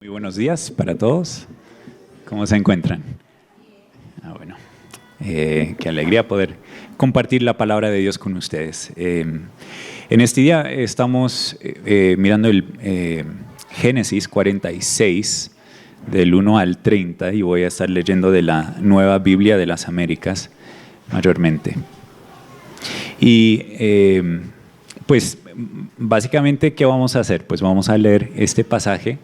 Muy buenos días para todos. ¿Cómo se encuentran? Bueno, qué alegría poder compartir la palabra de Dios con ustedes. En este día estamos mirando el Génesis 46, del 1 al 30, y voy a estar leyendo de la Nueva Biblia de las Américas mayormente. Y pues básicamente, ¿qué vamos a hacer? Pues vamos a leer este pasaje.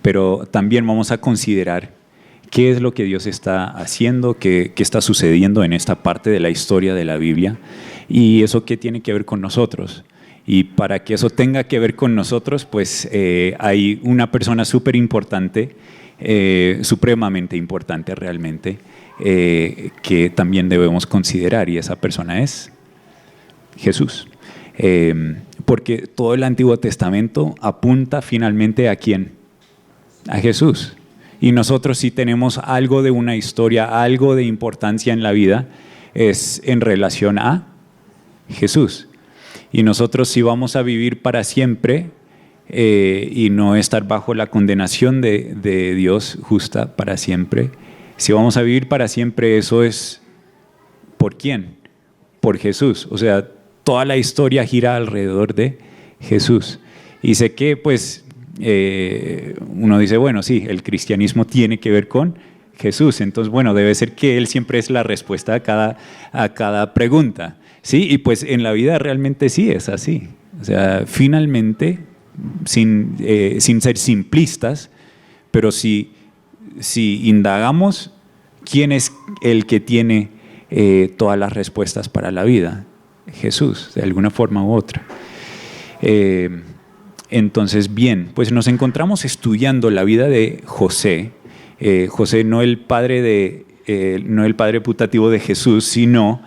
Pero también vamos a considerar qué es lo que Dios está haciendo, qué está sucediendo en esta parte de la historia de la Biblia y eso qué tiene que ver con nosotros. Y para que eso tenga que ver con nosotros, pues hay una persona súper importante, supremamente importante realmente, que también debemos considerar, y esa persona es Jesús. Porque todo el Antiguo Testamento apunta finalmente ¿a quién? A Jesús. Y nosotros, si tenemos algo de una historia, algo de importancia en la vida, es en relación a Jesús. Y nosotros, si vamos a vivir para siempre y no estar bajo la condenación de Dios justa para siempre, si vamos a vivir para siempre, eso es ¿por quién? Por Jesús. O sea, toda la historia gira alrededor de Jesús. Y sé que pues uno dice, bueno, sí, el cristianismo tiene que ver con Jesús. Entonces, bueno, debe ser que Él siempre es la respuesta a cada pregunta. ¿Sí? Y pues en la vida realmente sí es así. O sea, finalmente, sin ser simplistas, pero si indagamos, ¿quién es el que tiene todas las respuestas para la vida? Jesús, de alguna forma u otra. Entonces, bien, pues nos encontramos estudiando la vida de José. José no el padre putativo de Jesús, sino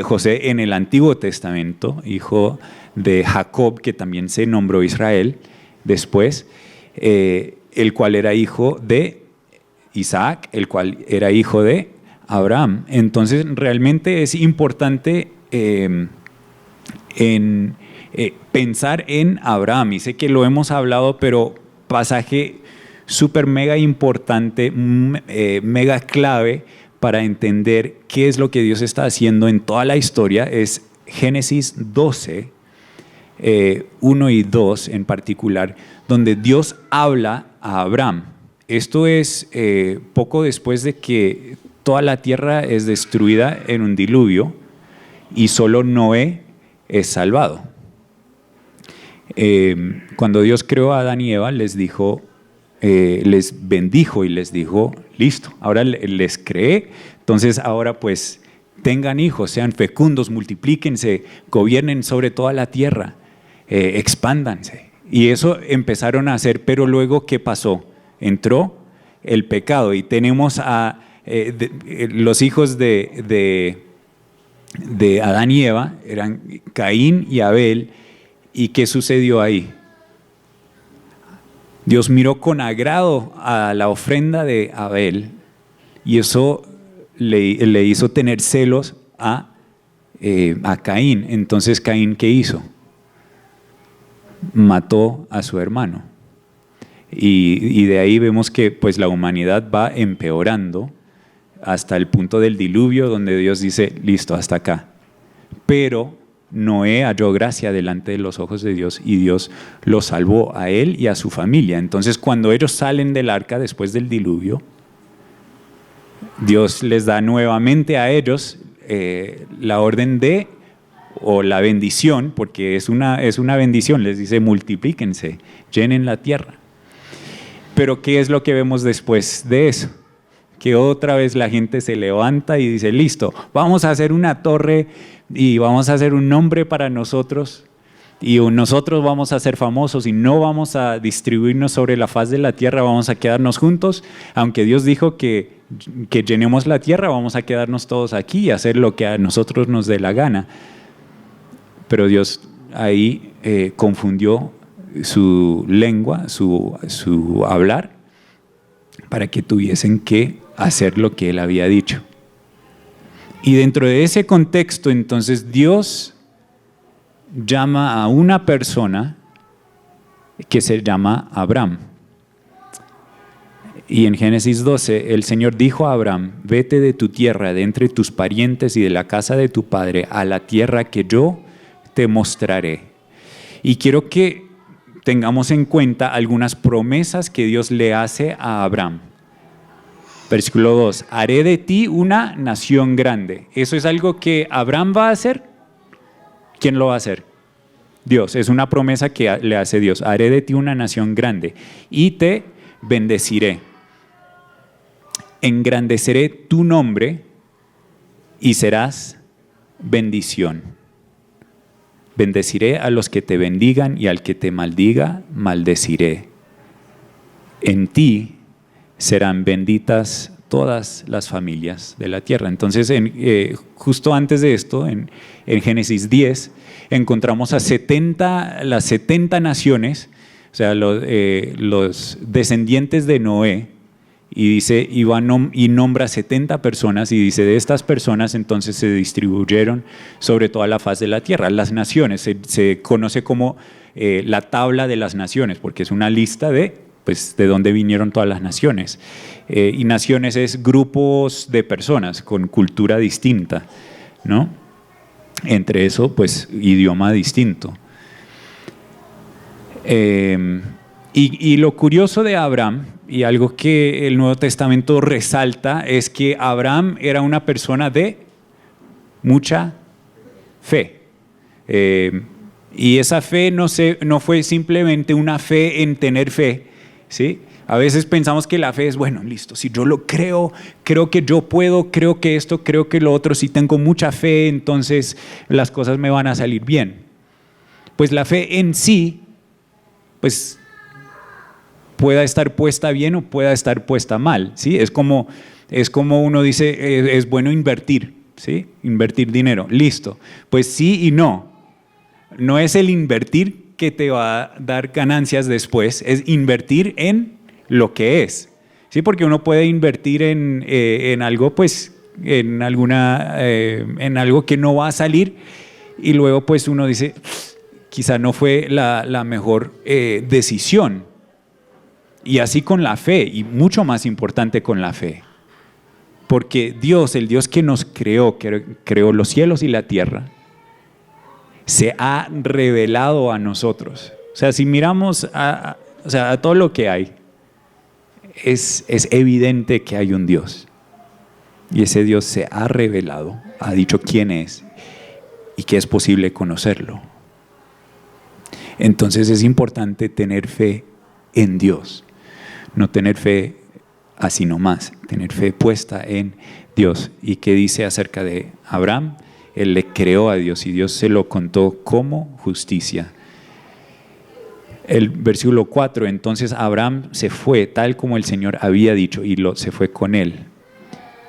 José en el Antiguo Testamento, hijo de Jacob, que también se nombró Israel después, el cual era hijo de Isaac, el cual era hijo de Abraham. Entonces, realmente es importante pensar en Abraham, y sé que lo hemos hablado, pero pasaje súper mega importante, mega clave para entender qué es lo que Dios está haciendo en toda la historia, es Génesis 12, 1 y 2 en particular, donde Dios habla a Abraham. Esto es poco después de que toda la tierra es destruida en un diluvio y solo Noé es salvado. Cuando Dios creó a Adán y Eva, les bendijo y les dijo, listo, ahora les creé, entonces ahora pues tengan hijos, sean fecundos, multiplíquense, gobiernen sobre toda la tierra, expándanse. Y eso empezaron a hacer, pero luego ¿qué pasó? Entró el pecado y tenemos a los hijos de Adán y Eva, eran Caín y Abel. ¿Y qué sucedió ahí? Dios miró con agrado a la ofrenda de Abel y eso le hizo tener celos a Caín. Entonces, ¿Caín qué hizo? Mató a su hermano. Y de ahí vemos que pues, la humanidad va empeorando hasta el punto del diluvio, donde Dios dice, listo, hasta acá. Pero Noé halló gracia delante de los ojos de Dios y Dios lo salvó a él y a su familia. Entonces, cuando ellos salen del arca después del diluvio, Dios les da nuevamente a ellos la orden o la bendición, porque es una bendición, les dice multiplíquense, llenen la tierra. Pero ¿qué es lo que vemos después de eso? Que otra vez la gente se levanta y dice, listo, vamos a hacer una torre y vamos a hacer un nombre para nosotros y nosotros vamos a ser famosos y no vamos a distribuirnos sobre la faz de la tierra, vamos a quedarnos juntos, aunque Dios dijo que llenemos la tierra, vamos a quedarnos todos aquí y hacer lo que a nosotros nos dé la gana. Pero Dios ahí confundió su lengua, su hablar, para que tuviesen que hacer lo que Él había dicho. Y dentro de ese contexto, entonces, Dios llama a una persona que se llama Abraham. Y en Génesis 12, el Señor dijo a Abraham: vete de tu tierra, de entre tus parientes y de la casa de tu padre, a la tierra que yo te mostraré. Y quiero que tengamos en cuenta algunas promesas que Dios le hace a Abraham. Versículo 2, haré de ti una nación grande. ¿Eso es algo que Abraham va a hacer? ¿Quién lo va a hacer? Dios. Es una promesa que le hace Dios. Haré de ti una nación grande y te bendeciré. Engrandeceré tu nombre y serás bendición. Bendeciré a los que te bendigan y al que te maldiga, maldeciré. En ti serán benditas todas las familias de la tierra. Entonces, justo antes de esto, en Génesis 10, encontramos a las 70 naciones, o sea, los descendientes de Noé, y dice, y nombra 70 personas, y dice, de estas personas entonces se distribuyeron sobre toda la faz de la tierra. Las naciones, se conoce como la tabla de las naciones, porque es una lista de dónde vinieron todas las naciones. Y naciones es grupos de personas con cultura distinta, ¿no? Entre eso, idioma distinto. Y lo curioso de Abraham, y algo que el Nuevo Testamento resalta, es que Abraham era una persona de mucha fe. Y esa fe no fue simplemente una fe en tener fe, ¿sí? A veces pensamos que la fe es, bueno, listo, si yo lo creo que yo puedo, creo que esto, creo que lo otro, si tengo mucha fe, entonces las cosas me van a salir bien. Pues la fe en sí, pueda estar puesta bien o pueda estar puesta mal, ¿sí? Es como uno dice, es bueno invertir, ¿sí? Invertir dinero, listo. Pues sí y no. No es el invertir que te va a dar ganancias después, es invertir en lo que es, ¿sí? Porque uno puede invertir en algo, en algo que no va a salir, y luego uno dice, quizá no fue la mejor decisión. Y así con la fe, y mucho más importante con la fe, porque Dios, el Dios que nos creó, que creó los cielos y la tierra, se ha revelado a nosotros. O sea, si miramos a todo lo que hay, es evidente que hay un Dios. Y ese Dios se ha revelado, ha dicho quién es y que es posible conocerlo. Entonces es importante tener fe en Dios, no tener fe así nomás, tener fe puesta en Dios. ¿Y qué dice acerca de Abraham? Él le creó a Dios y Dios se lo contó como justicia. El versículo 4, entonces Abraham se fue tal como el Señor había dicho y se fue con él.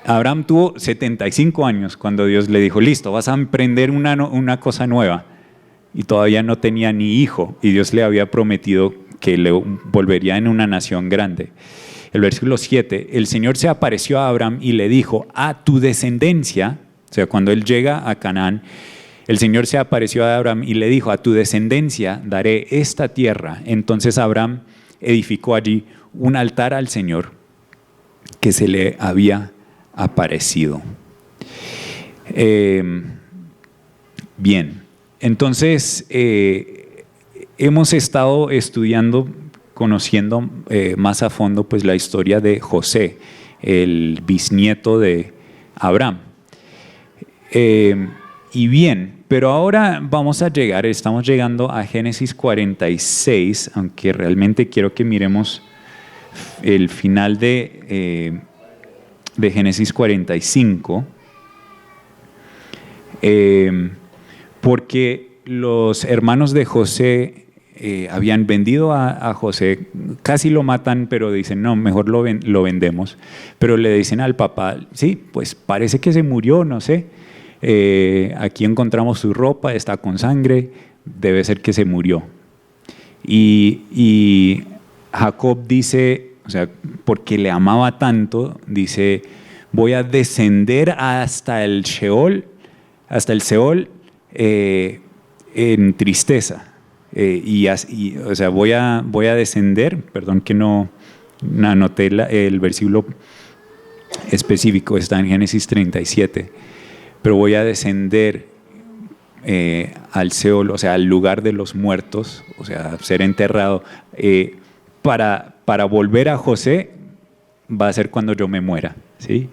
Abraham tuvo 75 años cuando Dios le dijo, listo, vas a emprender una cosa nueva. Y todavía no tenía ni hijo y Dios le había prometido que le volvería en una nación grande. El versículo 7, el Señor se apareció a Abraham y le dijo, a tu descendencia, o sea, cuando él llega a Canaán, el Señor se apareció a Abraham y le dijo, a tu descendencia daré esta tierra. Entonces Abraham edificó allí un altar al Señor que se le había aparecido. Bien, entonces hemos estado estudiando, conociendo más a fondo la historia de José, el bisnieto de Abraham. Y bien, pero ahora estamos llegando a Génesis 46, aunque realmente quiero que miremos el final de Génesis 45, porque los hermanos de José habían vendido a José, casi lo matan, pero dicen, no, mejor lo vendemos. Pero le dicen al papá, sí, pues parece que se murió, no sé. Aquí encontramos su ropa, está con sangre, debe ser que se murió. Y Jacob dice, o sea, porque le amaba tanto, dice, voy a descender hasta el Sheol, en tristeza. O sea, voy a descender, perdón que no anoté el versículo específico, está en Génesis 37, pero voy a descender al Seol, o sea, al lugar de los muertos, o sea, ser enterrado, para volver a José va a ser cuando yo me muera, ¿sí?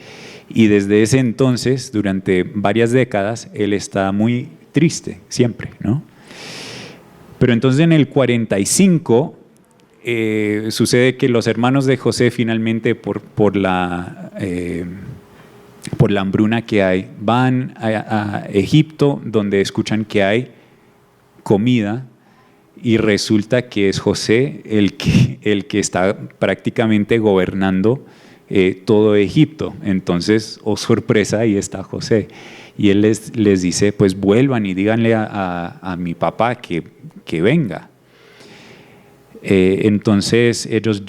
Y desde ese entonces, durante varias décadas, él está muy triste, siempre, ¿no? Pero entonces en el 45 sucede que los hermanos de José finalmente por la hambruna que hay, van a Egipto, donde escuchan que hay comida, y resulta que es José el que está prácticamente gobernando todo Egipto. Entonces, oh sorpresa, ahí está José. Y él les dice, pues vuelvan y díganle a mi papá que venga. Entonces ellos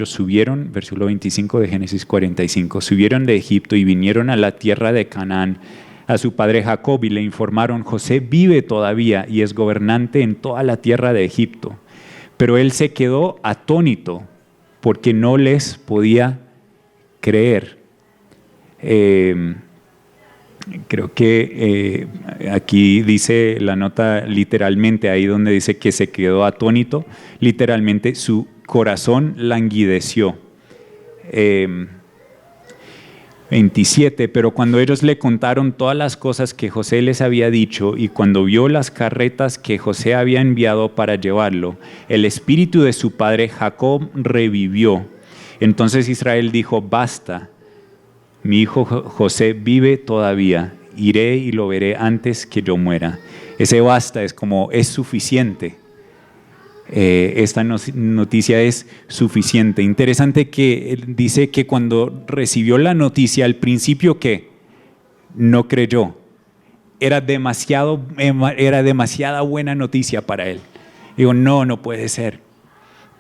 subieron, versículo 25 de Génesis 45, subieron de Egipto y vinieron a la tierra de Canaán, a su padre Jacob, y le informaron: José vive todavía y es gobernante en toda la tierra de Egipto. Pero él se quedó atónito porque no les podía creer. Creo que aquí dice la nota literalmente, ahí donde dice que se quedó atónito, literalmente su corazón languideció. 27, pero cuando ellos le contaron todas las cosas que José les había dicho y cuando vio las carretas que José había enviado para llevarlo, el espíritu de su padre Jacob revivió. Entonces Israel dijo: basta, mi hijo José vive todavía, iré y lo veré antes que yo muera. Ese basta es como es suficiente. Esta noticia es suficiente. Interesante que él dice que cuando recibió la noticia, al principio que no creyó. Era demasiada buena noticia para él. Digo, no puede ser.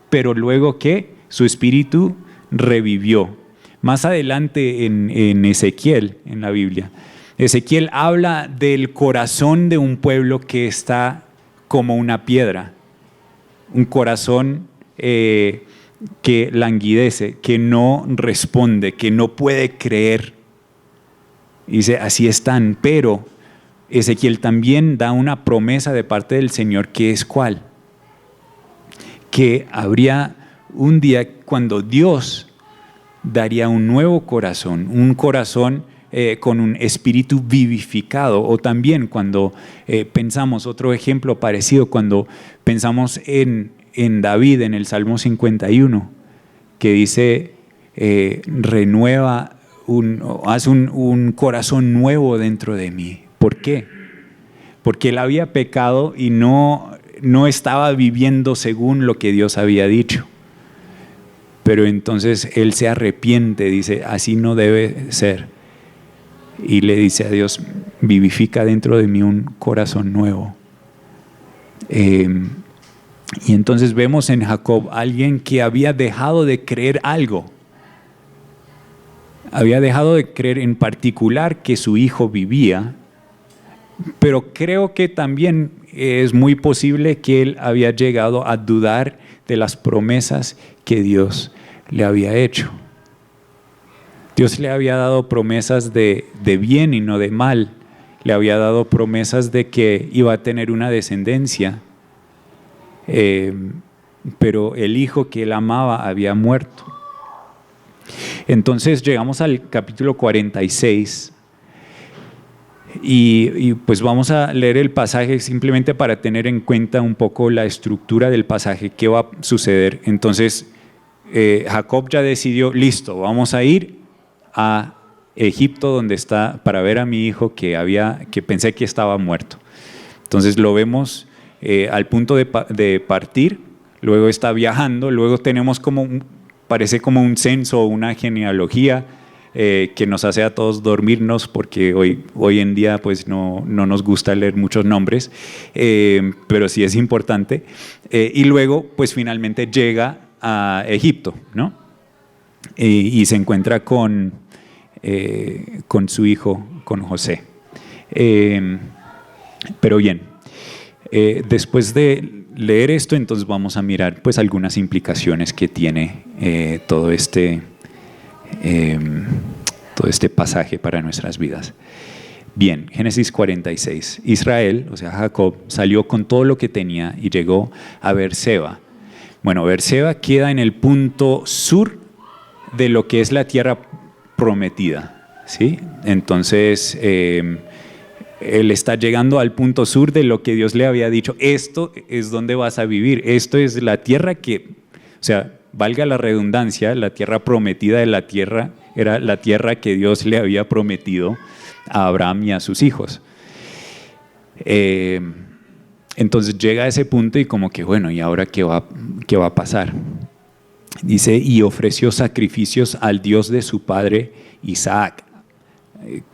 Pero luego que su espíritu revivió. Más adelante en Ezequiel, en la Biblia, Ezequiel habla del corazón de un pueblo que está como una piedra. Un corazón que languidece, que no responde, que no puede creer. Dice, así están, pero Ezequiel también da una promesa de parte del Señor, que es ¿cuál? Que habría un día cuando Dios daría un nuevo corazón, un corazón con un espíritu vivificado. O también cuando pensamos, otro ejemplo parecido, cuando pensamos en David, en el Salmo 51, que dice, renueva, haz un corazón nuevo dentro de mí. ¿Por qué? Porque él había pecado y no estaba viviendo según lo que Dios había dicho. Pero entonces él se arrepiente, dice, así no debe ser. Y le dice a Dios, vivifica dentro de mí un corazón nuevo. Y entonces vemos en Jacob alguien que había dejado de creer algo. Había dejado de creer en particular que su hijo vivía, pero creo que también es muy posible que él había llegado a dudar de las promesas que Dios le había hecho. Dios le había dado promesas de bien y no de mal. Le había dado promesas de que iba a tener una descendencia. Pero el hijo que él amaba había muerto. Entonces llegamos al capítulo 46 y pues vamos a leer el pasaje simplemente para tener en cuenta un poco la estructura del pasaje, qué va a suceder. Entonces Jacob ya decidió, listo, vamos a ir a Egipto donde está, para ver a mi hijo que pensé que estaba muerto. Entonces lo vemos al punto de partir, luego está viajando, luego tenemos parece como un censo o una genealogía que nos hace a todos dormirnos, porque hoy en día pues no nos gusta leer muchos nombres, pero sí es importante. Y luego pues finalmente llega a Egipto, ¿no? Y se encuentra con su hijo, con José. Pero bien, después de leer esto, entonces vamos a mirar pues algunas implicaciones que tiene todo este pasaje para nuestras vidas. Bien, Génesis 46. Israel, o sea Jacob, salió con todo lo que tenía y llegó a Beerseba. Bueno, Beerseba queda en el punto sur de lo que es la tierra prometida, ¿sí? Entonces, él está llegando al punto sur de lo que Dios le había dicho. Esto es donde vas a vivir. Esto es la tierra que, o sea, valga la redundancia, la tierra prometida de la tierra era la tierra que Dios le había prometido a Abraham y a sus hijos. Entonces llega a ese punto y como que bueno, ¿y ahora qué va a pasar? Dice, y ofreció sacrificios al Dios de su padre Isaac.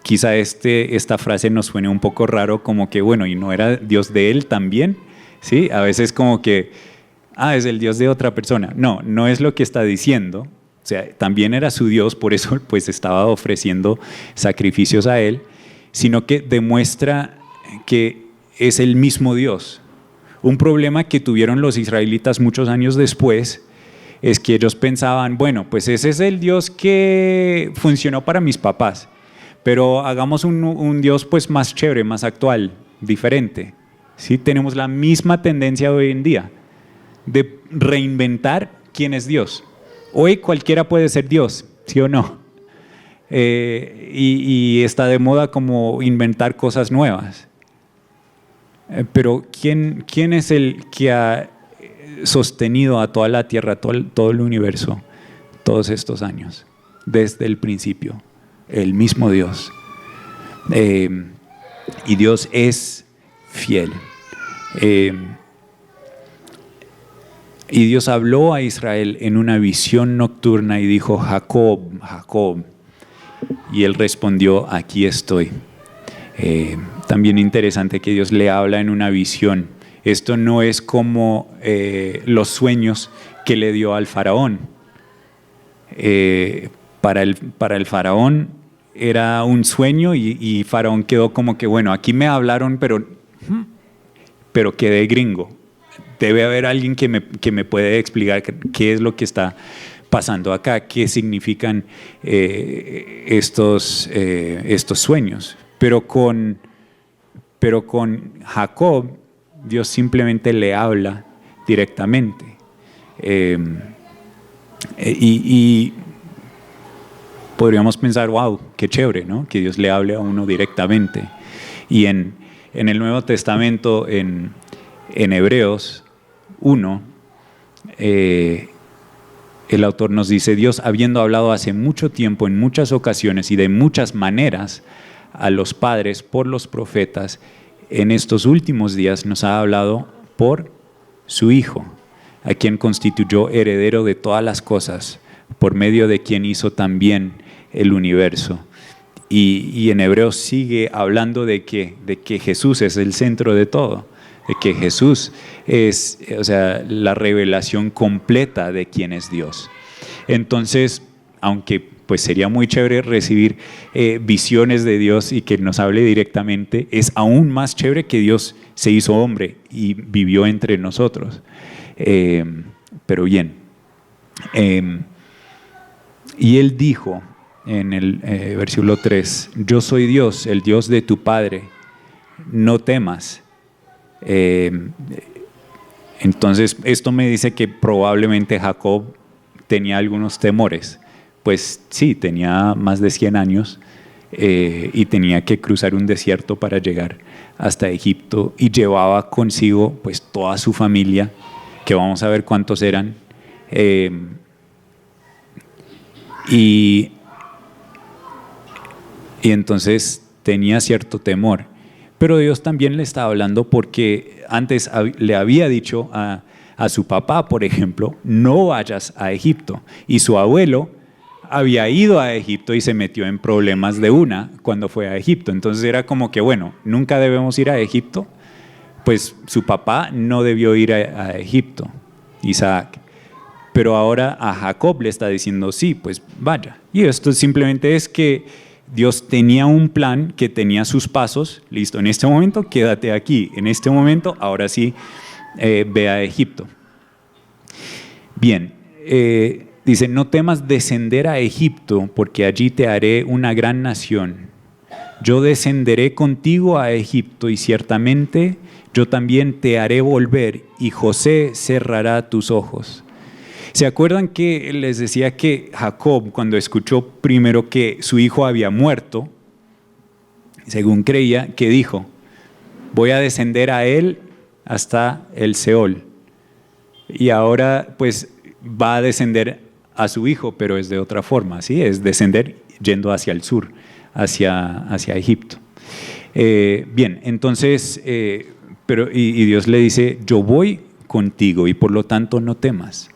Quizá esta frase nos suene un poco raro, como que bueno, ¿y no era Dios de él también? ¿Sí? A veces como que, es el Dios de otra persona. No, no es lo que está diciendo. O sea, también era su Dios, por eso pues estaba ofreciendo sacrificios a él, sino que demuestra que es el mismo Dios. Un problema que tuvieron los israelitas muchos años después es que ellos pensaban, bueno, pues ese es el Dios que funcionó para mis papás, pero hagamos un Dios pues más chévere, más actual, diferente. ¿Sí? Tenemos la misma tendencia hoy en día de reinventar quién es Dios. Hoy cualquiera puede ser Dios, ¿sí o no? Y está de moda como inventar cosas nuevas. Pero ¿quién es el que ha sostenido a toda la tierra, todo el universo, todos estos años? Desde el principio, el mismo Dios. Y Dios es fiel. Y Dios habló a Israel en una visión nocturna y dijo, Jacob, Jacob. Y él respondió, aquí estoy. También interesante que Dios le habla en una visión. Esto no es como los sueños que le dio al faraón. Para el faraón era un sueño y faraón quedó como que, bueno, aquí me hablaron, pero quedé gringo. Debe haber alguien que me puede explicar qué es lo que está pasando acá, qué significan estos sueños. Pero con Jacob, Dios simplemente le habla directamente. Y podríamos pensar, wow, qué chévere, ¿no? Que Dios le hable a uno directamente. Y en el Nuevo Testamento, en Hebreos 1, el autor nos dice, Dios, habiendo hablado hace mucho tiempo, en muchas ocasiones y de muchas maneras a los padres por los profetas, en estos últimos días nos ha hablado por su Hijo, a quien constituyó heredero de todas las cosas, por medio de quien hizo también el universo. Y en Hebreos sigue hablando de que Jesús es el centro de todo, de que Jesús es, o sea, la revelación completa de quién es Dios. Entonces, aunque pues sería muy chévere recibir visiones de Dios y que nos hable directamente, es aún más chévere que Dios se hizo hombre y vivió entre nosotros. Pero bien, y él dijo en el versículo 3, yo soy Dios, el Dios de tu padre, no temas. Entonces esto me dice que probablemente Jacob tenía algunos temores. Pues sí, tenía más de 100 años y tenía que cruzar un desierto para llegar hasta Egipto y llevaba consigo pues toda su familia, que vamos a ver cuántos eran, y entonces tenía cierto temor. Pero Dios también le estaba hablando porque antes le había dicho a su papá, por ejemplo, no vayas a Egipto. Y su abuelo había ido a Egipto y se metió en problemas de una cuando fue a Egipto. Entonces era como que, bueno, nunca debemos ir a Egipto. Pues su papá no debió ir a Egipto, Isaac. Pero ahora a Jacob le está diciendo, sí, pues vaya. Y esto simplemente es que Dios tenía un plan que tenía sus pasos. Listo, en este momento quédate aquí. En este momento, ahora sí, ve a Egipto. Bien, dice, no temas descender a Egipto, porque allí te haré una gran nación. Yo descenderé contigo a Egipto y ciertamente yo también te haré volver y José cerrará tus ojos. ¿Se acuerdan que les decía que Jacob, cuando escuchó primero que su hijo había muerto, según creía, que dijo, voy a descender a él hasta el Seol? Y ahora pues va a descender a su hijo, pero es de otra forma, ¿sí? Es descender yendo hacia el sur, hacia Egipto. Bien, entonces, y Dios le dice, yo voy contigo y por lo tanto no temas.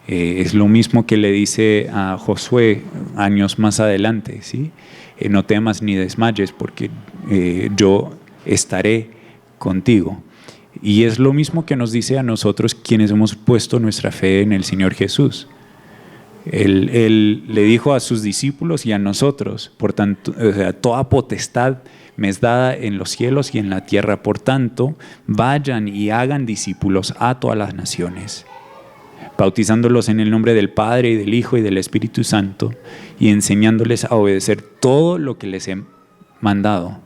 Es lo mismo que le dice a Josué años más adelante, ¿sí? No temas ni desmayes porque yo estaré contigo. Y es lo mismo que nos dice a nosotros quienes hemos puesto nuestra fe en el Señor Jesús. Él le dijo a sus discípulos y a nosotros, por tanto, o sea, toda potestad me es dada en los cielos y en la tierra, por tanto, vayan y hagan discípulos a todas las naciones, bautizándolos en el nombre del Padre y del Hijo y del Espíritu Santo y enseñándoles a obedecer todo lo que les he mandado.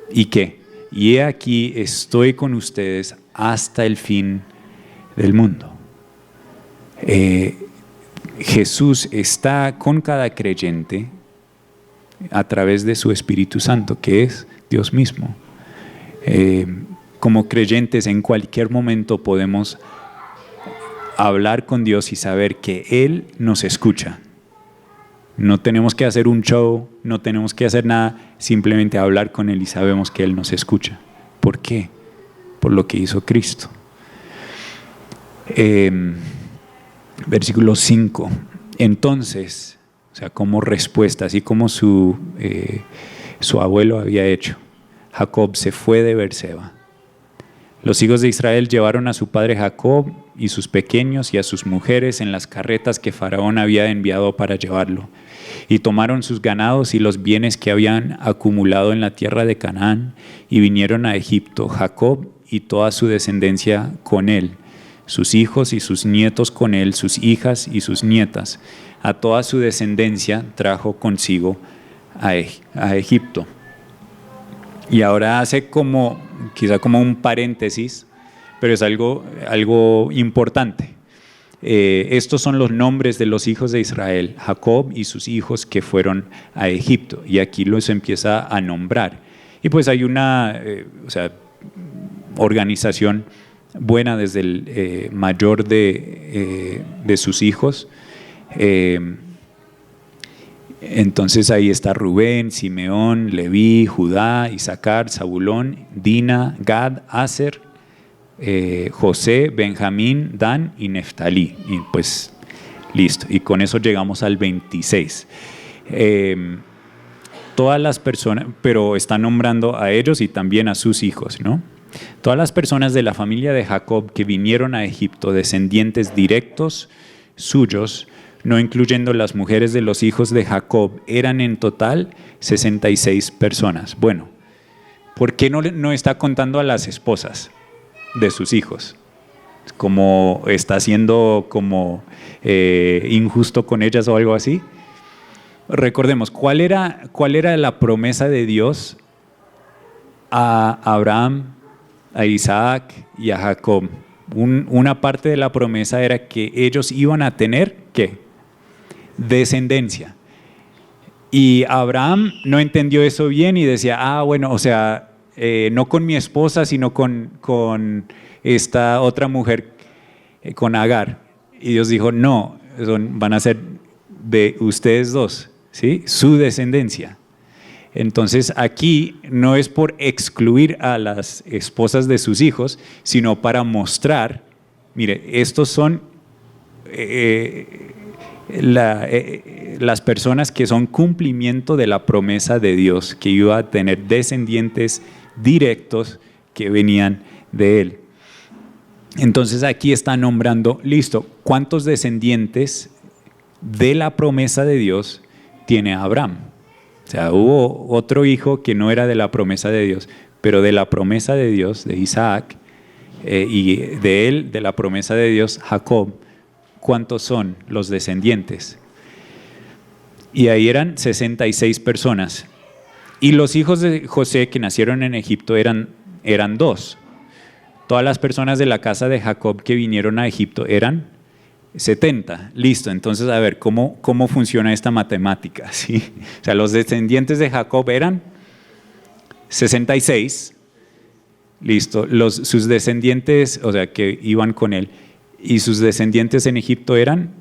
¿Y qué? Y he aquí estoy con ustedes hasta el fin del mundo. Jesús está con cada creyente a través de su Espíritu Santo, que es Dios mismo. Como creyentes en cualquier momento podemos hablar con Dios y saber que Él nos escucha. No tenemos que hacer un show, no tenemos que hacer nada, simplemente hablar con Él y sabemos que Él nos escucha. ¿Por qué? Por lo que hizo Cristo. Versículo 5. Entonces, o sea, como respuesta, así como su abuelo había hecho, Jacob se fue de Beerseba. Los hijos de Israel llevaron a su padre Jacob y sus pequeños y a sus mujeres en las carretas que Faraón había enviado para llevarlo. Y tomaron sus ganados y los bienes que habían acumulado en la tierra de Canaán y vinieron a Egipto, Jacob y toda su descendencia con él, sus hijos y sus nietos con él, sus hijas y sus nietas. A toda su descendencia trajo consigo a Egipto. Y ahora hace quizá como un paréntesis, pero es algo importante. Estos son los nombres de los hijos de Israel, Jacob y sus hijos que fueron a Egipto. Y aquí los empieza a nombrar. Y pues hay una organización buena desde el mayor de sus hijos. Entonces ahí está Rubén, Simeón, Leví, Judá, Isaacar, Zabulón, Dina, Gad, Aser, José, Benjamín, Dan y Neftalí. Y pues listo, y con eso llegamos al 26. Todas las personas, pero está nombrando a ellos y también a sus hijos, ¿no? Todas las personas de la familia de Jacob que vinieron a Egipto, descendientes directos suyos, no incluyendo las mujeres de los hijos de Jacob, eran en total 66 personas. Bueno, ¿por qué no está contando a las esposas de sus hijos? Como está siendo como injusto con ellas o algo así. Recordemos, ¿cuál era la promesa de Dios a Abraham, a Isaac y a Jacob? Una parte de la promesa era que ellos iban a tener, ¿qué? Descendencia. Y Abraham no entendió eso bien y decía, no con mi esposa, sino con esta otra mujer, con Agar. Y Dios dijo, no, van a ser de ustedes dos, ¿sí? Su descendencia. Entonces aquí no es por excluir a las esposas de sus hijos, sino para mostrar, mire, estos son las personas que son cumplimiento de la promesa de Dios, que iba a tener descendientes directos que venían de él. Entonces aquí está nombrando, listo, ¿cuántos descendientes de la promesa de Dios tiene Abraham? O sea, hubo otro hijo que no era de la promesa de Dios, pero de la promesa de Dios, de Isaac, y de él, de la promesa de Dios, Jacob, ¿cuántos son los descendientes? Y ahí eran 66 personas. Y los hijos de José que nacieron en Egipto eran 2. Todas las personas de la casa de Jacob que vinieron a Egipto eran 70. Listo, entonces a ver, ¿cómo funciona esta matemática? ¿Sí? O sea, los descendientes de Jacob eran 66. Listo, sus descendientes, o sea, que iban con él, y sus descendientes en Egipto eran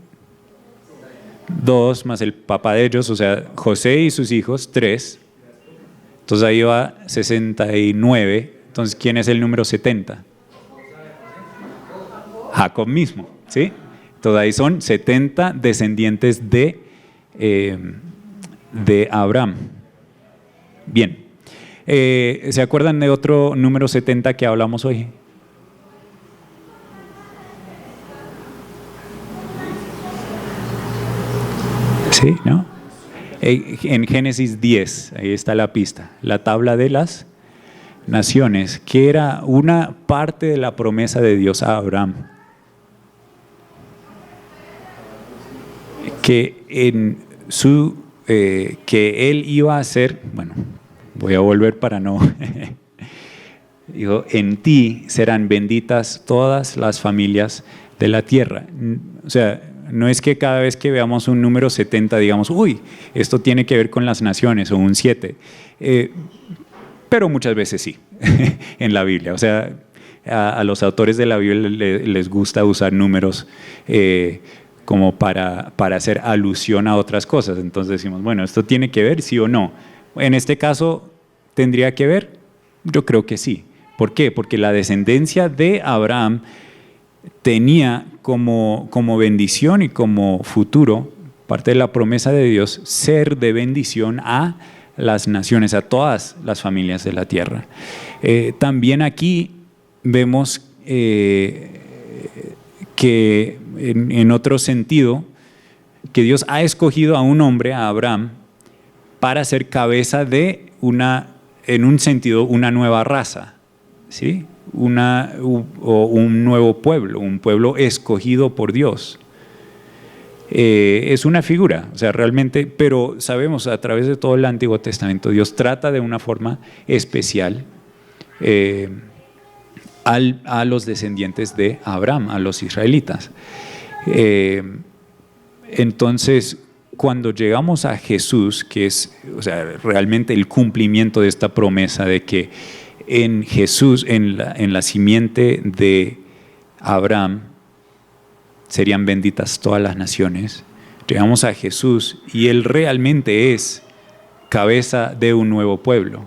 2 más el papá de ellos, o sea, José y sus hijos, 3. Entonces ahí va 69. Entonces, ¿quién es el número 70? Jacob mismo, ¿sí? Entonces ahí son 70 descendientes de Abraham. Bien. ¿Se acuerdan de otro número 70 que hablamos hoy? Sí, ¿no? En Génesis 10, ahí está la pista, la tabla de las naciones, que era una parte de la promesa de Dios a Abraham, que que él iba a hacer, bueno, voy a volver para no, dijo, en ti serán benditas todas las familias de la tierra. O sea, no es que cada vez que veamos un número 70 digamos, uy, esto tiene que ver con las naciones, o un 7, pero muchas veces sí, en la Biblia. O sea, a los autores de la Biblia les gusta usar números como para hacer alusión a otras cosas. Entonces decimos, bueno, ¿esto tiene que ver, sí o no? En este caso, ¿tendría que ver? Yo creo que sí. ¿Por qué? Porque la descendencia de Abraham tenía como bendición y como futuro, parte de la promesa de Dios, ser de bendición a las naciones, a todas las familias de la tierra. También aquí vemos que en otro sentido, que Dios ha escogido a un hombre, a Abraham, para ser cabeza de en un sentido, una nueva raza, ¿sí? Un nuevo pueblo, un pueblo escogido por Dios. Es una figura, o sea, realmente, pero sabemos a través de todo el Antiguo Testamento, Dios trata de una forma especial a los descendientes de Abraham, a los israelitas. Entonces, cuando llegamos a Jesús, que es, o sea, realmente el cumplimiento de esta promesa de que en Jesús, en la simiente de Abraham, serían benditas todas las naciones. Llegamos a Jesús y Él realmente es cabeza de un nuevo pueblo.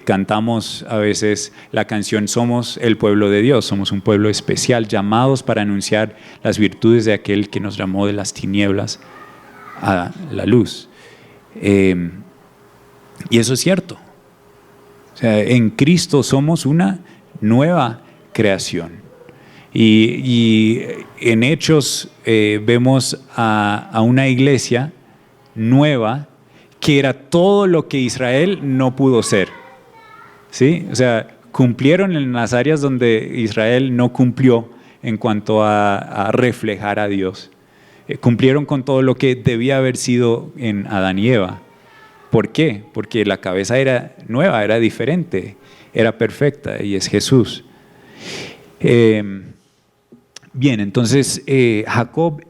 Cantamos a veces la canción Somos el pueblo de Dios, somos un pueblo especial, llamados para anunciar las virtudes de aquel que nos llamó de las tinieblas a la luz. Y eso es cierto. O sea, en Cristo somos una nueva creación. Y en Hechos vemos a una iglesia nueva que era todo lo que Israel no pudo ser, ¿sí? O sea, cumplieron en las áreas donde Israel no cumplió en cuanto a reflejar a Dios. Cumplieron con todo lo que debía haber sido en Adán y Eva. ¿Por qué? Porque la cabeza era nueva, era diferente, era perfecta, y es Jesús. Bien, entonces Jacob,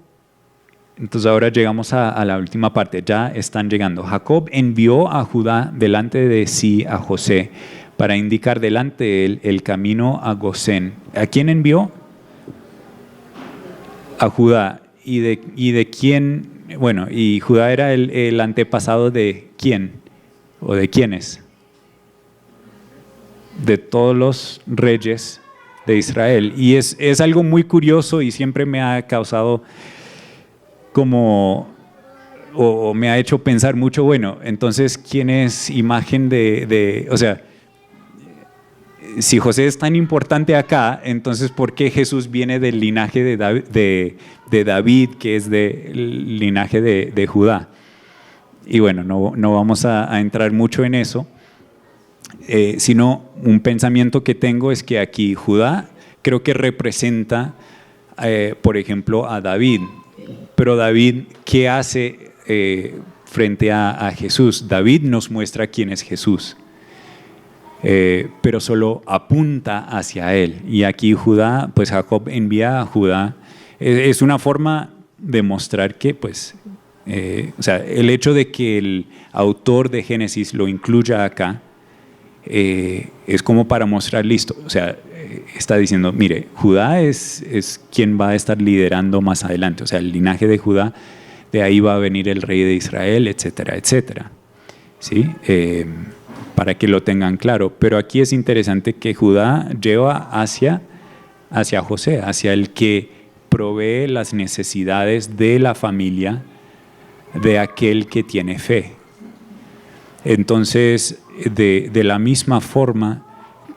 entonces ahora llegamos a la última parte, ya están llegando. Jacob envió a Judá delante de sí a José para indicar delante de él el camino a Gosén. ¿A quién envió? A Judá. ¿Y de quién? Bueno, y Judá era el antepasado de quién o de quiénes. De todos los reyes de Israel. Y es algo muy curioso y siempre me ha causado o me ha hecho pensar mucho, bueno, entonces, ¿quién es imagen o sea, si José es tan importante acá, entonces, ¿por qué Jesús viene del linaje de David, que es del linaje de Judá? Y bueno, no vamos a entrar mucho en eso. sino un pensamiento que tengo es que aquí Judá creo que representa, por ejemplo, a David. Pero David, ¿qué hace frente a Jesús? David nos muestra quién es Jesús, pero solo apunta hacia él. Y aquí Judá, pues Jacob envía a Judá. Es una forma de mostrar que, pues, o sea, el hecho de que el autor de Génesis lo incluya acá, es como para mostrar, listo, o sea, está diciendo, mire, Judá es quien va a estar liderando más adelante, o sea, el linaje de Judá, de ahí va a venir el rey de Israel, etcétera, etcétera, ¿sí? Para que lo tengan claro. Pero aquí es interesante que Judá lleva hacia José, hacia el que provee las necesidades de la familia de aquel que tiene fe. Entonces, de la misma forma,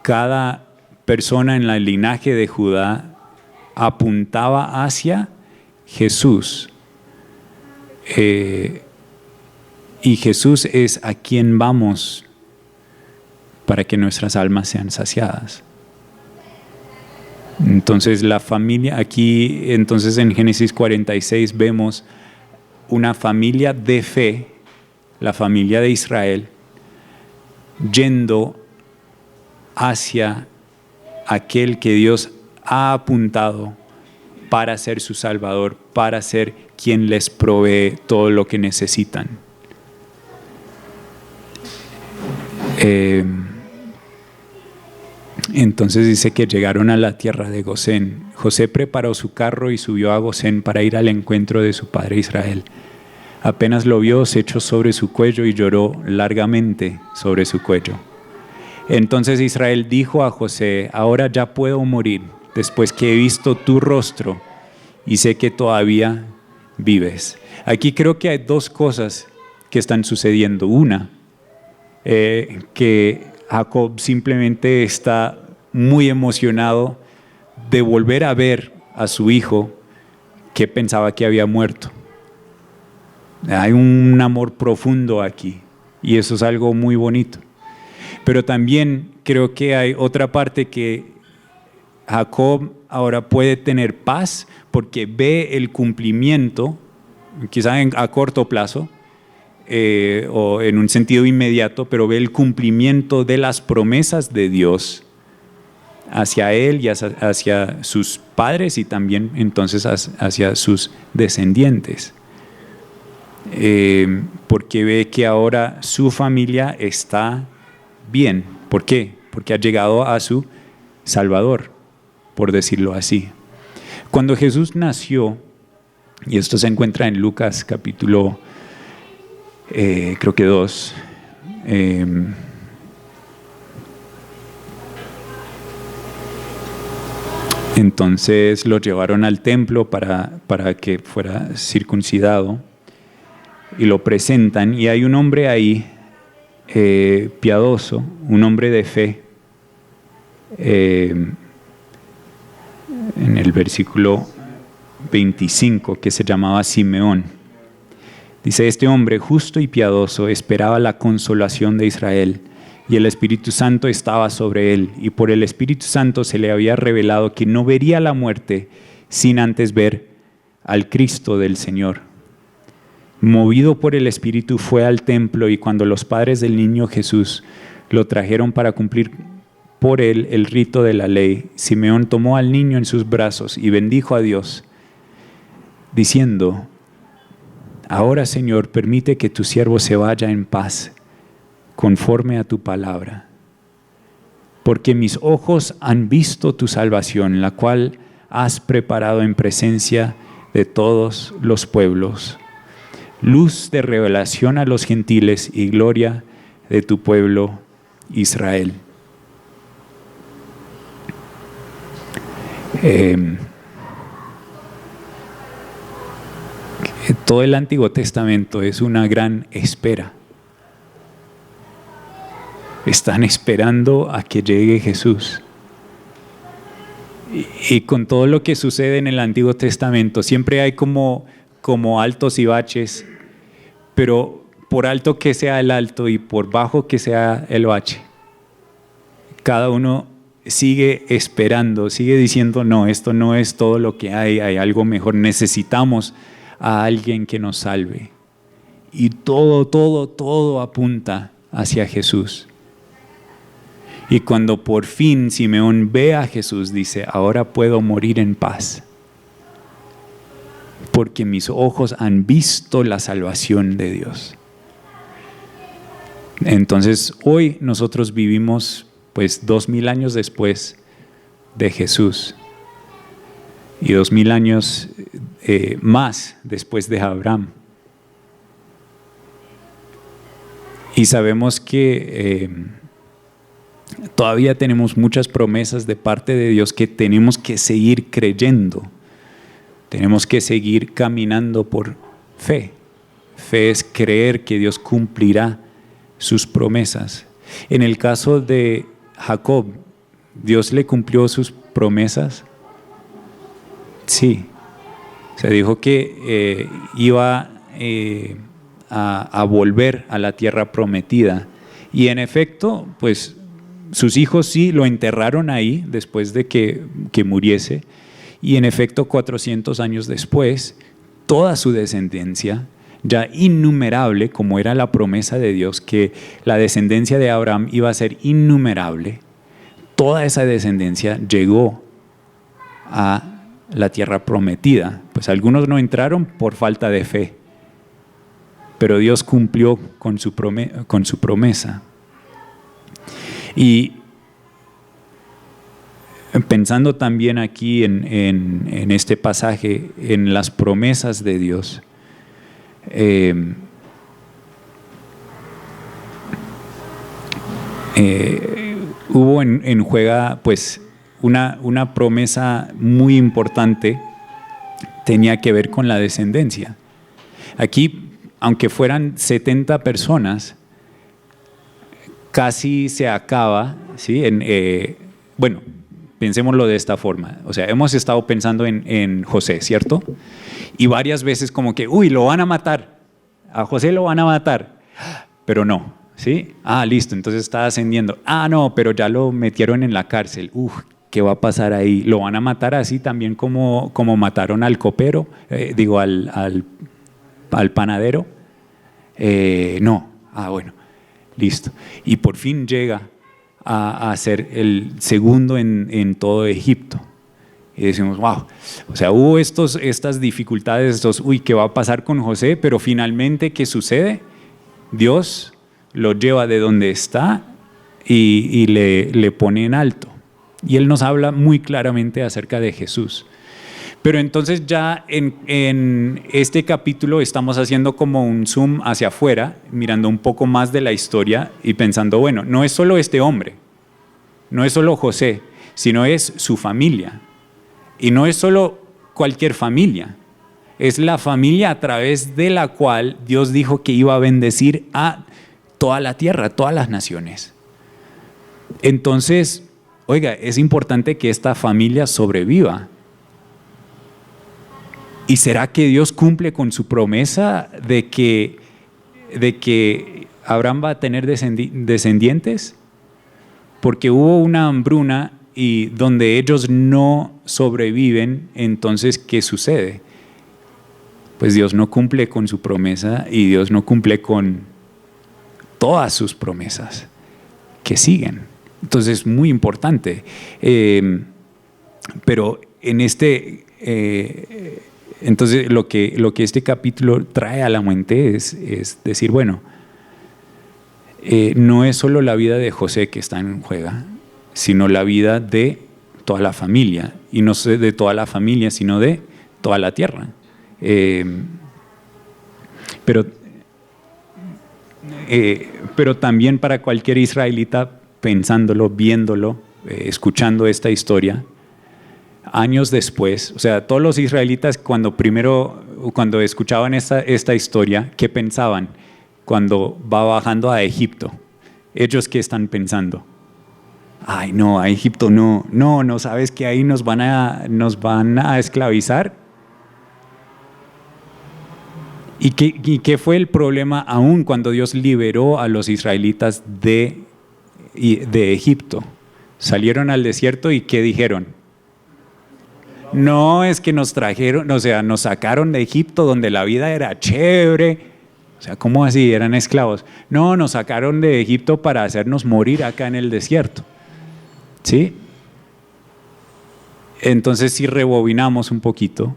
cada persona en el linaje de Judá apuntaba hacia Jesús. Y Jesús es a quien vamos para que nuestras almas sean saciadas. Entonces la familia, aquí entonces en Génesis 46 vemos una familia de fe, la familia de Israel, yendo hacia aquel que Dios ha apuntado para ser su Salvador, para ser quien les provee todo lo que necesitan. Entonces dice que llegaron a la tierra de Gosén. José preparó su carro y subió a Gosén para ir al encuentro de su padre Israel. Apenas lo vio, se echó sobre su cuello y lloró largamente sobre su cuello. Entonces Israel dijo a José: ahora ya puedo morir, después que he visto tu rostro y sé que todavía vives. Aquí creo que hay dos cosas que están sucediendo. Una, que Jacob simplemente está muy emocionado de volver a ver a su hijo que pensaba que había muerto. Hay un amor profundo aquí y eso es algo muy bonito. Pero también creo que hay otra parte que Jacob ahora puede tener paz porque ve el cumplimiento, quizá a corto plazo, o en un sentido inmediato, pero ve el cumplimiento de las promesas de Dios hacia él y hacia sus padres y también entonces hacia sus descendientes. Porque ve que ahora su familia está bien. ¿Por qué? Porque ha llegado a su Salvador, por decirlo así. Cuando Jesús nació, y esto se encuentra en Lucas capítulo creo que 2, entonces lo llevaron al templo para que fuera circuncidado y lo presentan, y hay un hombre ahí piadoso, un hombre de fe, en el versículo 25, que se llamaba Simeón. Dice: este hombre justo y piadoso esperaba la consolación de Israel, y el Espíritu Santo estaba sobre él, y por el Espíritu Santo se le había revelado que no vería la muerte sin antes ver al Cristo del Señor. Movido por el Espíritu fue al templo, y cuando los padres del niño Jesús lo trajeron para cumplir por él el rito de la ley, Simeón tomó al niño en sus brazos y bendijo a Dios, diciendo: ahora, Señor, permite que tu siervo se vaya en paz, conforme a tu palabra. Porque mis ojos han visto tu salvación, la cual has preparado en presencia de todos los pueblos, luz de revelación a los gentiles y gloria de tu pueblo Israel. Todo el Antiguo Testamento es una gran espera. Están esperando a que llegue Jesús. Y con todo lo que sucede en el Antiguo Testamento, siempre hay como altos y baches, pero por alto que sea el alto y por bajo que sea el bache, cada uno sigue esperando, sigue diciendo, no, esto no es todo lo que hay algo mejor, necesitamos a alguien que nos salve. Y todo apunta hacia Jesús. Y cuando por fin Simeón ve a Jesús, dice, ahora puedo morir en paz, porque mis ojos han visto la salvación de Dios. Entonces hoy nosotros vivimos pues 2000 años después de Jesús y 2000 años más después de Abraham. Y sabemos que todavía tenemos muchas promesas de parte de Dios que tenemos que seguir creyendo. Tenemos que seguir caminando por fe. Fe es creer que Dios cumplirá sus promesas. En el caso de Jacob, ¿Dios le cumplió sus promesas? Sí. Se dijo que iba a volver a la tierra prometida. Y en efecto, pues sus hijos sí lo enterraron ahí después de que muriese. Y en efecto, 400 años después, toda su descendencia, ya innumerable, como era la promesa de Dios, que la descendencia de Abraham iba a ser innumerable, toda esa descendencia llegó a la tierra prometida. Pues algunos no entraron por falta de fe, pero Dios cumplió con su promesa. Y pensando también aquí en este pasaje, en las promesas de Dios, hubo en juego pues una promesa muy importante, tenía que ver con la descendencia. Aquí, aunque fueran 70 personas, casi se acaba, ¿sí? Bueno, pensémoslo de esta forma. O sea, hemos estado pensando en José, ¿cierto? Y varias veces como que, lo van a matar. A José lo van a matar. Pero no, ¿sí? Listo, entonces está ascendiendo. No, pero ya lo metieron en la cárcel. ¿Qué va a pasar ahí? ¿Lo van a matar así también como mataron al copero? Al panadero. No. Bueno, listo. Y por fin llega a ser el segundo en todo Egipto. Y decimos, wow, o sea, hubo estas dificultades, ¿qué va a pasar con José? Pero finalmente, ¿qué sucede? Dios lo lleva de donde está y le pone en alto. Y Él nos habla muy claramente acerca de Jesús. Pero entonces ya en este capítulo estamos haciendo como un zoom hacia afuera, mirando un poco más de la historia y pensando, bueno, no es solo este hombre, no es solo José, sino es su familia. Y no es solo cualquier familia, es la familia a través de la cual Dios dijo que iba a bendecir a toda la tierra, a todas las naciones. Entonces, oiga, es importante que esta familia sobreviva. ¿Y será que Dios cumple con su promesa de que Abraham va a tener descendientes? Porque hubo una hambruna y donde ellos no sobreviven, entonces, ¿qué sucede? Pues Dios no cumple con su promesa y Dios no cumple con todas sus promesas que siguen. Entonces, es muy importante. Pero en entonces lo que este capítulo trae a la mente es decir, bueno, no es solo la vida de José que está en juego, sino la vida de toda la familia, y no de toda la familia, sino de toda la tierra. Pero también para cualquier israelita, pensándolo, viéndolo, escuchando esta historia, años después, o sea, todos los israelitas cuando escuchaban esta historia, ¿qué pensaban cuando va bajando a Egipto? ¿Ellos qué están pensando? Ay, no, a Egipto no, ¿sabes que ahí nos van a esclavizar? ¿Y qué fue el problema aún cuando Dios liberó a los israelitas de Egipto? Salieron al desierto y ¿qué dijeron? No, es que nos trajeron, o sea, nos sacaron de Egipto donde la vida era chévere. O sea, ¿cómo así? Eran esclavos. No, nos sacaron de Egipto para hacernos morir acá en el desierto. ¿Sí? Entonces, si rebobinamos un poquito,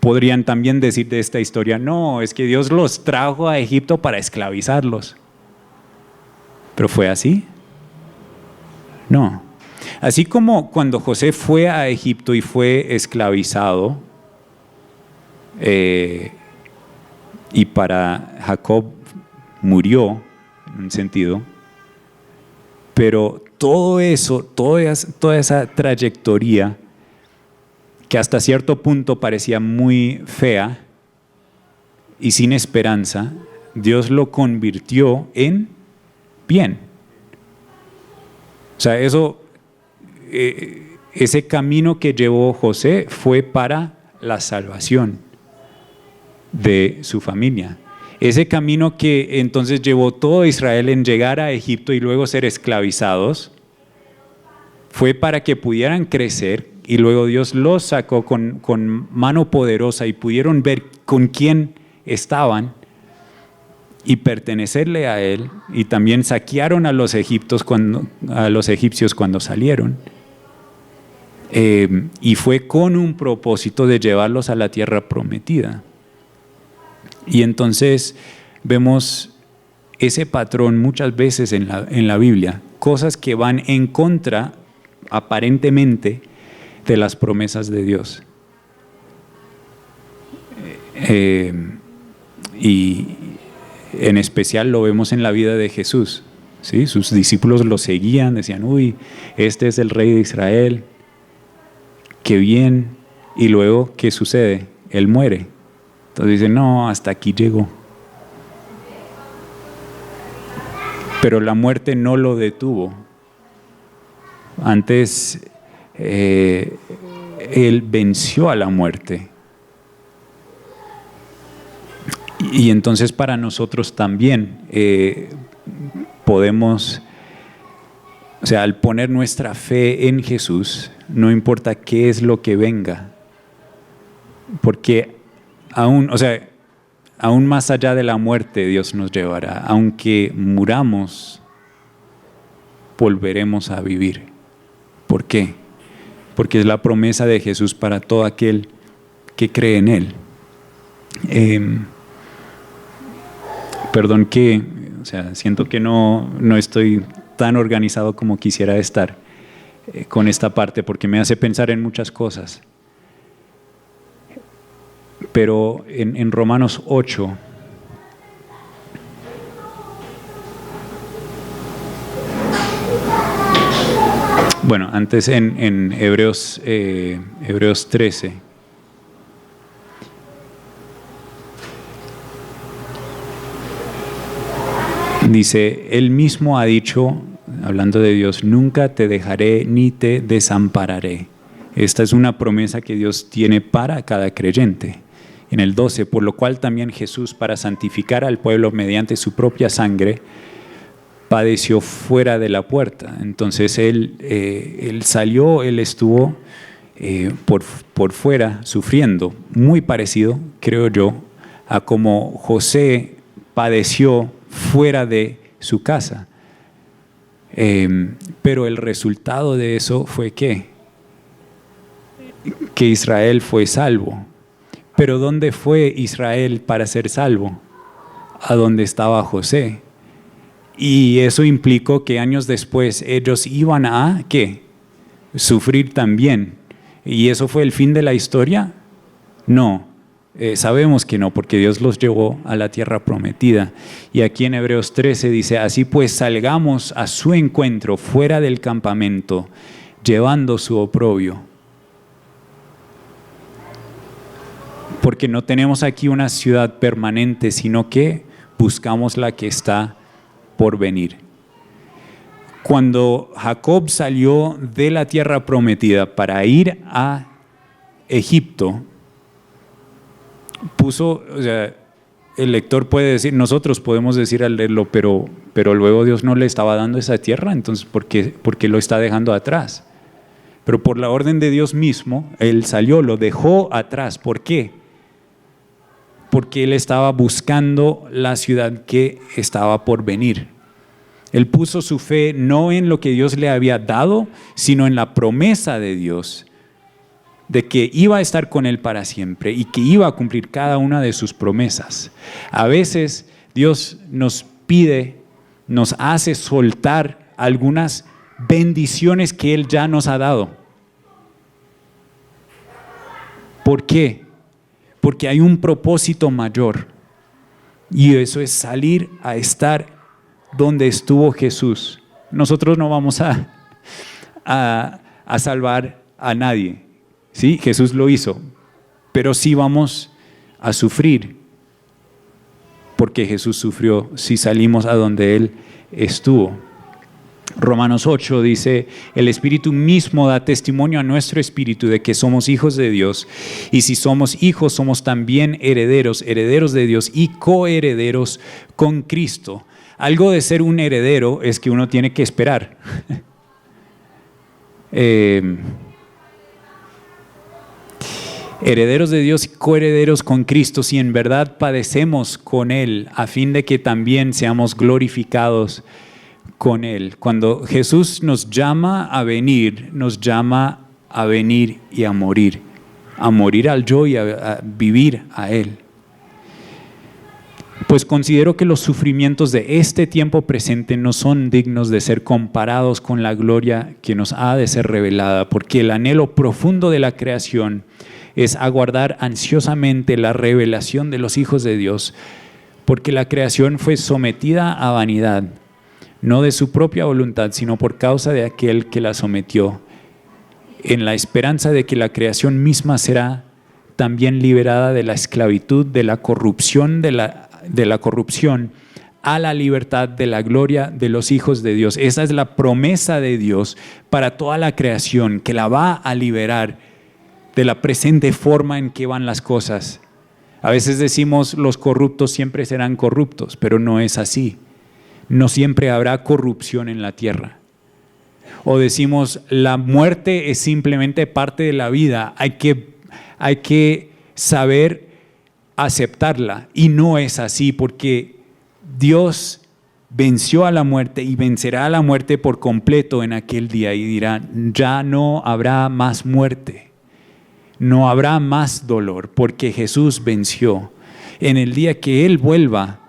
podrían también decir de esta historia, no, es que Dios los trajo a Egipto para esclavizarlos. ¿Pero fue así? No. Así como cuando José fue a Egipto y fue esclavizado, y para Jacob murió, en un sentido, pero todo eso, toda esa trayectoria que hasta cierto punto parecía muy fea y sin esperanza, Dios lo convirtió en bien. O sea, ese camino que llevó José fue para la salvación de su familia. Ese camino que entonces llevó todo Israel en llegar a Egipto y luego ser esclavizados, fue para que pudieran crecer y luego Dios los sacó con mano poderosa y pudieron ver con quién estaban y pertenecerle a Él, y también saquearon a los egipcios cuando salieron. Y fue con un propósito de llevarlos a la tierra prometida. Y entonces vemos ese patrón muchas veces en la Biblia, cosas que van en contra, aparentemente, de las promesas de Dios. Y en especial lo vemos en la vida de Jesús, ¿sí? Sus discípulos lo seguían, decían, uy, este es el rey de Israel, qué bien. Y luego, ¿qué sucede? Él muere. Entonces dicen, no, hasta aquí llegó. Pero la muerte no lo detuvo. Antes, Él venció a la muerte. Y entonces para nosotros también podemos, o sea, al poner nuestra fe en Jesús, no importa qué es lo que venga, porque aún más allá de la muerte Dios nos llevará, aunque muramos, volveremos a vivir. ¿Por qué? Porque es la promesa de Jesús para todo aquel que cree en Él. Perdón que, o sea, siento que no estoy tan organizado como quisiera estar con esta parte, porque me hace pensar en muchas cosas. Pero en Romanos 8, bueno, antes en Hebreos 13, dice, Él mismo ha dicho, hablando de Dios, nunca te dejaré ni te desampararé. Esta es una promesa que Dios tiene para cada creyente. En el 12, por lo cual también Jesús, para santificar al pueblo mediante su propia sangre, padeció fuera de la puerta. Entonces Él salió, Él estuvo por fuera sufriendo, muy parecido, creo yo, a como José padeció fuera de su casa. Pero el resultado de eso fue que Israel fue salvo. Pero ¿dónde fue Israel para ser salvo? A donde estaba José. Y eso implicó que años después ellos iban a ¿qué? Sufrir también. ¿Y eso fue el fin de la historia? No. Sabemos que no, porque Dios los llevó a la tierra prometida. Y aquí en Hebreos 13 dice, así pues salgamos a su encuentro fuera del campamento, llevando su oprobio. Porque no tenemos aquí una ciudad permanente, sino que buscamos la que está por venir. Cuando Jacob salió de la tierra prometida para ir a Egipto, puso, o sea, el lector puede decir, nosotros podemos decir al leerlo, pero pero luego Dios no le estaba dando esa tierra, entonces ¿por qué lo está dejando atrás? Pero por la orden de Dios mismo, él salió, lo dejó atrás. ¿Por qué? Porque él estaba buscando la ciudad que estaba por venir. Él puso su fe no en lo que Dios le había dado, sino en la promesa de Dios, de que iba a estar con él para siempre y que iba a cumplir cada una de sus promesas. A veces Dios nos pide, nos hace soltar algunas bendiciones que Él ya nos ha dado. ¿Por qué? Porque hay un propósito mayor, y eso es salir a estar donde estuvo Jesús. Nosotros no vamos a salvar a nadie, ¿sí? Jesús lo hizo, pero sí vamos a sufrir, porque Jesús sufrió si salimos a donde Él estuvo. Romanos 8 dice: el Espíritu mismo da testimonio a nuestro espíritu de que somos hijos de Dios, y si somos hijos somos también herederos, herederos de Dios y coherederos con Cristo. Algo de ser un heredero es que uno tiene que esperar. Herederos de Dios y coherederos con Cristo, si en verdad padecemos con Él, a fin de que también seamos glorificados con Él. Cuando Jesús nos llama a venir, nos llama a venir y a morir al yo y a vivir a Él. Pues considero que los sufrimientos de este tiempo presente no son dignos de ser comparados con la gloria que nos ha de ser revelada, porque el anhelo profundo de la creación es aguardar ansiosamente la revelación de los hijos de Dios, porque la creación fue sometida a vanidad, no de su propia voluntad, sino por causa de aquel que la sometió, en la esperanza de que la creación misma será también liberada de la esclavitud, de la corrupción, de la corrupción a la libertad de la gloria de los hijos de Dios. Esa es la promesa de Dios para toda la creación, que la va a liberar de la presente forma en que van las cosas. A veces decimos los corruptos siempre serán corruptos, pero no es así. No siempre habrá corrupción en la tierra. O decimos la muerte es simplemente parte de la vida, hay que saber aceptarla, y no es así, porque Dios venció a la muerte y vencerá a la muerte por completo en aquel día, y dirá: ya no habrá más muerte, no habrá más dolor, porque Jesús venció. En el día que Él vuelva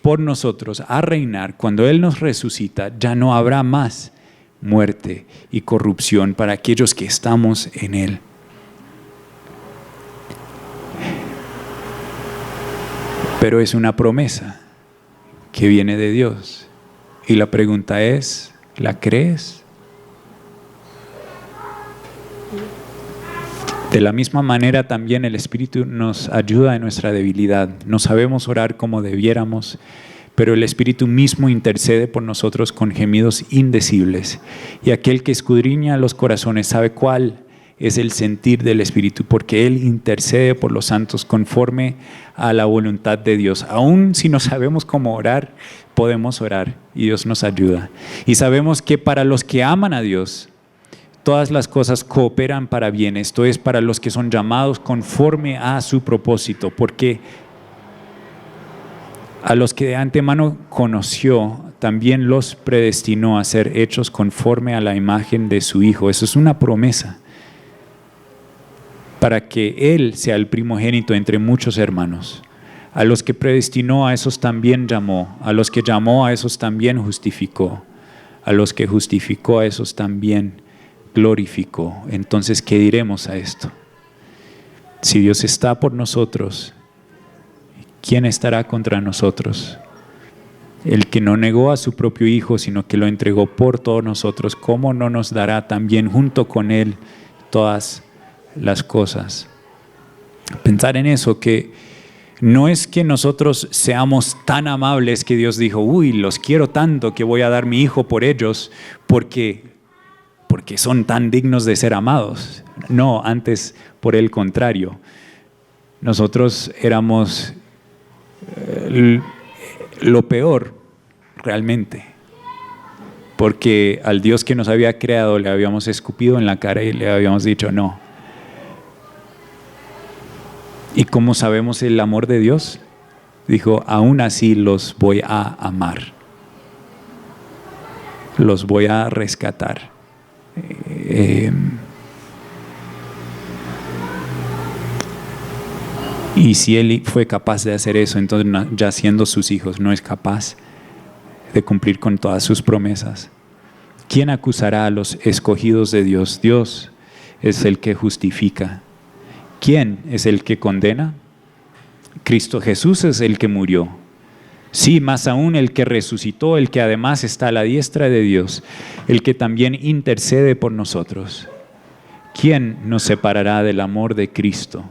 por nosotros a reinar, cuando Él nos resucita, ya no habrá más muerte y corrupción para aquellos que estamos en Él. Pero es una promesa que viene de Dios, y la pregunta es: ¿la crees? De la misma manera también el Espíritu nos ayuda en nuestra debilidad. No sabemos orar como debiéramos, pero el Espíritu mismo intercede por nosotros con gemidos indecibles. Y aquel que escudriña los corazones sabe cuál es el sentir del Espíritu, porque Él intercede por los santos conforme a la voluntad de Dios. Aún si no sabemos cómo orar, podemos orar y Dios nos ayuda. Y sabemos que para los que aman a Dios, todas las cosas cooperan para bien, esto es, para los que son llamados conforme a su propósito, porque a los que de antemano conoció, también los predestinó a ser hechos conforme a la imagen de su Hijo. Eso es una promesa, para que Él sea el primogénito entre muchos hermanos. A los que predestinó, a esos también llamó; a los que llamó, a esos también justificó; a los que justificó, a esos también glorificó. Entonces, ¿qué diremos a esto? Si Dios está por nosotros, ¿quién estará contra nosotros? El que no negó a su propio Hijo, sino que lo entregó por todos nosotros, ¿cómo no nos dará también junto con Él todas las cosas? Pensar en eso, que no es que nosotros seamos tan amables que Dios dijo: uy, los quiero tanto que voy a dar mi Hijo por ellos, porque son tan dignos de ser amados. No, antes por el contrario. Nosotros éramos lo peor, realmente. Porque al Dios que nos había creado le habíamos escupido en la cara y le habíamos dicho no. ¿Y cómo sabemos el amor de Dios? Dijo, aún así los voy a amar. Los voy a rescatar. Y si Él fue capaz de hacer eso, entonces ya siendo sus hijos, no es capaz de cumplir con todas sus promesas. ¿Quién acusará a los escogidos de Dios? Dios es el que justifica. ¿Quién es el que condena? Cristo Jesús es el que murió. Sí, más aún el que resucitó, el que además está a la diestra de Dios, el que también intercede por nosotros. ¿Quién nos separará del amor de Cristo?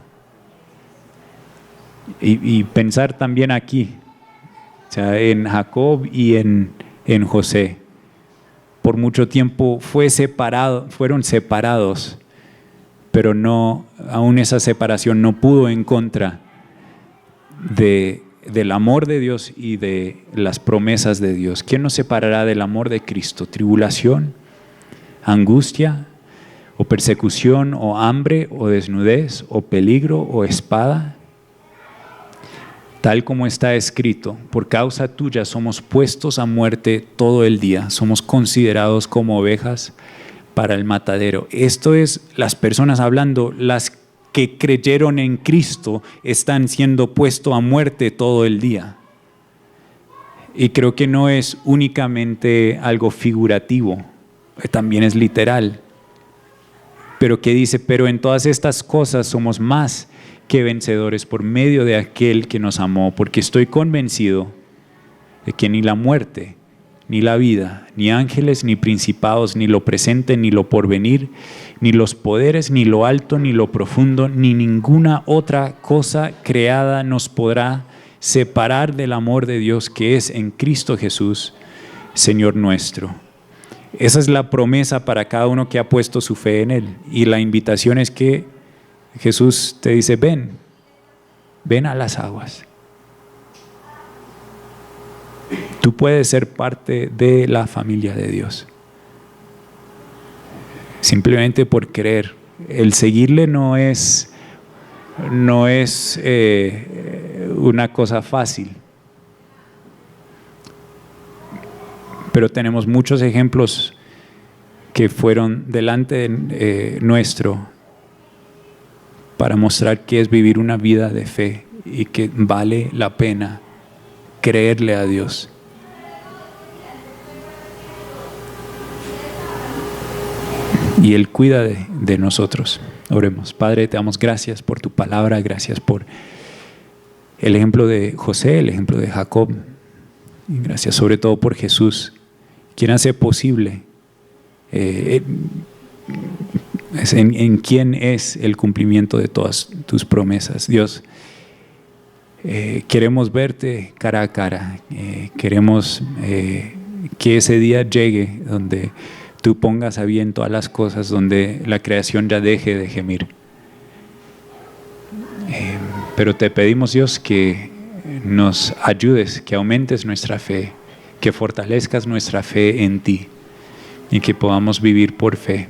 Y pensar también aquí, o sea, en Jacob y en José. Por mucho tiempo fueron separados, pero no, aún esa separación no pudo en contra del amor de Dios y de las promesas de Dios. ¿Quién nos separará del amor de Cristo? ¿Tribulación, angustia, o persecución, o hambre, o desnudez, o peligro, o espada? Tal como está escrito, por causa tuya somos puestos a muerte todo el día, somos considerados como ovejas para el matadero. Esto es las personas hablando, las que creyeron en Cristo están siendo puestos a muerte todo el día. Y creo que no es únicamente algo figurativo, también es literal. Pero que dice, pero en todas estas cosas somos más que vencedores por medio de aquel que nos amó, porque estoy convencido de que ni la muerte, ni la vida, ni ángeles, ni principados, ni lo presente, ni lo porvenir, ni los poderes, ni lo alto, ni lo profundo, ni ninguna otra cosa creada nos podrá separar del amor de Dios que es en Cristo Jesús, Señor nuestro. Esa es la promesa para cada uno que ha puesto su fe en Él. Y la invitación es que Jesús te dice, ven a las aguas. Tú puedes ser parte de la familia de Dios. Simplemente por creer. El seguirle no es una cosa fácil. Pero tenemos muchos ejemplos que fueron delante nuestro para mostrar que es vivir una vida de fe y que vale la pena creerle a Dios. Y Él cuida de nosotros. Oremos. Padre, te damos gracias por tu palabra, gracias por el ejemplo de José, el ejemplo de Jacob, y gracias sobre todo por Jesús, quien hace posible en quién es el cumplimiento de todas tus promesas. Dios, queremos verte cara a cara, queremos que ese día llegue donde tú pongas a bien todas las cosas, donde la creación ya deje de gemir. Pero te pedimos, Dios, que nos ayudes, que aumentes nuestra fe, que fortalezcas nuestra fe en ti y que podamos vivir por fe.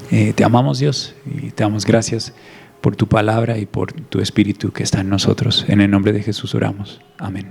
Te amamos, Dios, y te damos gracias por tu palabra y por tu Espíritu que está en nosotros. En el nombre de Jesús oramos. Amén.